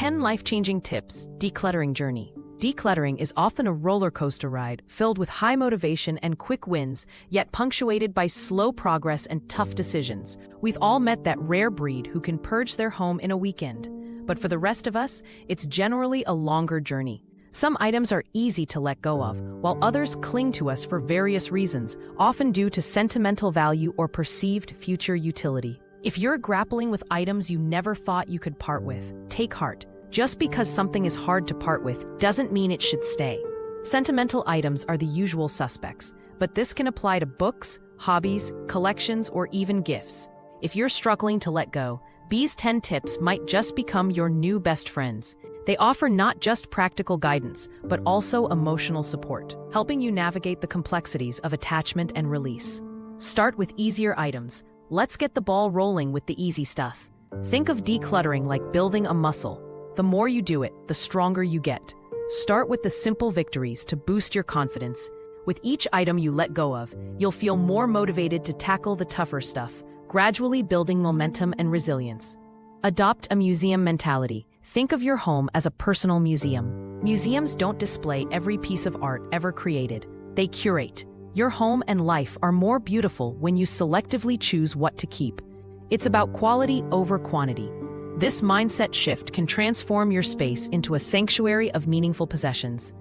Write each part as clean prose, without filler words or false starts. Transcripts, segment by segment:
10 life-changing tips, decluttering journey. Decluttering is often a roller coaster ride filled with high motivation and quick wins, yet punctuated by slow progress and tough decisions. We've all met that rare breed who can purge their home in a weekend. But for the rest of us, it's generally a longer journey. Some items are easy to let go of, while others cling to us for various reasons, often due to sentimental value or perceived future utility. If you're grappling with items you never thought you could part with, take heart. Just because something is hard to part with doesn't mean it should stay. Sentimental items are the usual suspects, but this can apply to books, hobbies, collections, or even gifts. If you're struggling to let go, these 10 tips might just become your new best friends. They offer not just practical guidance, but also emotional support, helping you navigate the complexities of attachment and release. Start with easier items. Let's get the ball rolling with the easy stuff. Think of decluttering like building a muscle. The more you do it, the stronger you get. Start with the simple victories to boost your confidence. With each item you let go of, you'll feel more motivated to tackle the tougher stuff, gradually building momentum and resilience. Adopt a museum mentality. Think of your home as a personal museum. Museums don't display every piece of art ever created. They curate. Your home and life are more beautiful when you selectively choose what to keep. It's about quality over quantity. This mindset shift can transform your space into a sanctuary of meaningful possessions.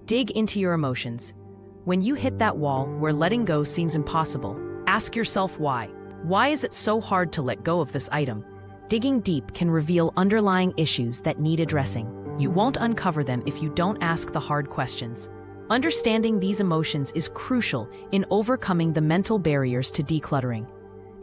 Dig into your emotions. When you hit that wall where letting go seems impossible, ask yourself why. Why is it so hard to let go of this item? Digging deep can reveal underlying issues that need addressing. You won't uncover them if you don't ask the hard questions. Understanding these emotions is crucial in overcoming the mental barriers to decluttering.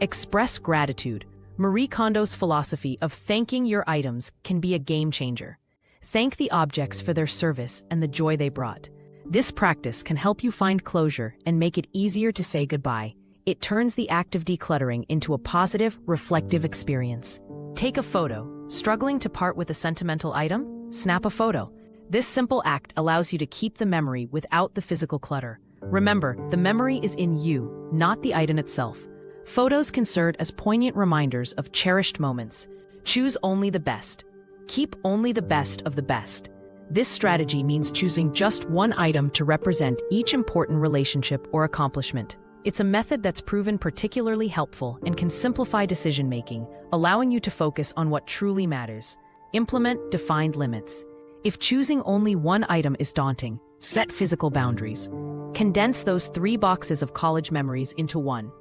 Express gratitude. Marie Kondo's philosophy of thanking your items can be a game changer. Thank the objects for their service and the joy they brought. This practice can help you find closure and make it easier to say goodbye. It turns the act of decluttering into a positive, reflective experience. Take a photo. Struggling to part with a sentimental item? Snap a photo. This simple act allows you to keep the memory without the physical clutter. Remember, the memory is in you, not the item itself. Photos can serve as poignant reminders of cherished moments. Choose only the best. Keep only the best of the best. This strategy means choosing just one item to represent each important relationship or accomplishment. It's a method that's proven particularly helpful and can simplify decision-making, allowing you to focus on what truly matters. Implement defined limits. If choosing only one item is daunting, set physical boundaries. Condense those 3 boxes of college memories into one.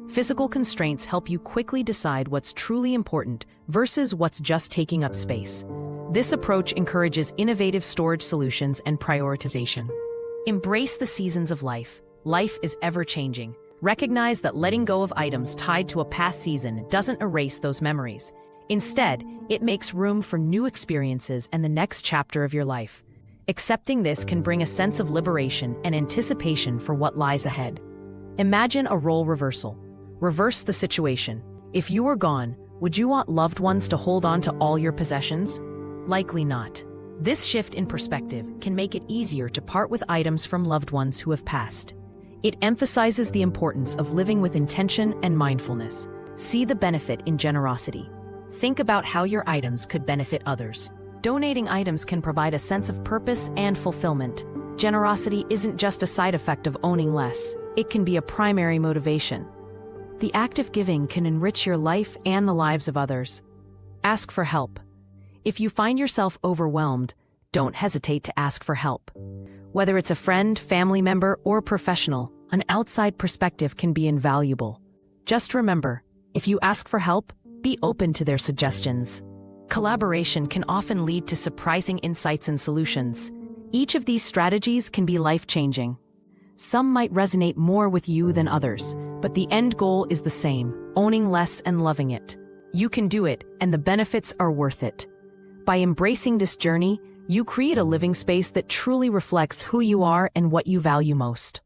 Physical constraints help you quickly decide what's truly important versus what's just taking up space. This approach encourages innovative storage solutions and prioritization. Embrace the seasons of life. Life is ever-changing. Recognize that letting go of items tied to a past season doesn't erase those memories. Instead, it makes room for new experiences and the next chapter of your life. Accepting this can bring a sense of liberation and anticipation for what lies ahead. Imagine a role reversal. Reverse the situation. If you were gone, would you want loved ones to hold on to all your possessions? Likely not. This shift in perspective can make it easier to part with items from loved ones who have passed. It emphasizes the importance of living with intention and mindfulness. See the benefit in generosity. Think about how your items could benefit others. Donating items can provide a sense of purpose and fulfillment. Generosity isn't just a side effect of owning less, it can be a primary motivation. The act of giving can enrich your life and the lives of others. Ask for help. If you find yourself overwhelmed, don't hesitate to ask for help. Whether it's a friend, family member, or professional, an outside perspective can be invaluable. Just remember, if you ask for help, be open to their suggestions. Collaboration can often lead to surprising insights and solutions. Each of these strategies can be life-changing. Some might resonate more with you than others, but the end goal is the same: owning less and loving it. You can do it, and the benefits are worth it. By embracing this journey, you create a living space that truly reflects who you are and what you value most.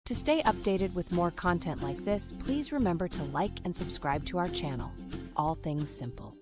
To stay updated with more content like this, please remember to like and subscribe to our channel. All Things Simple.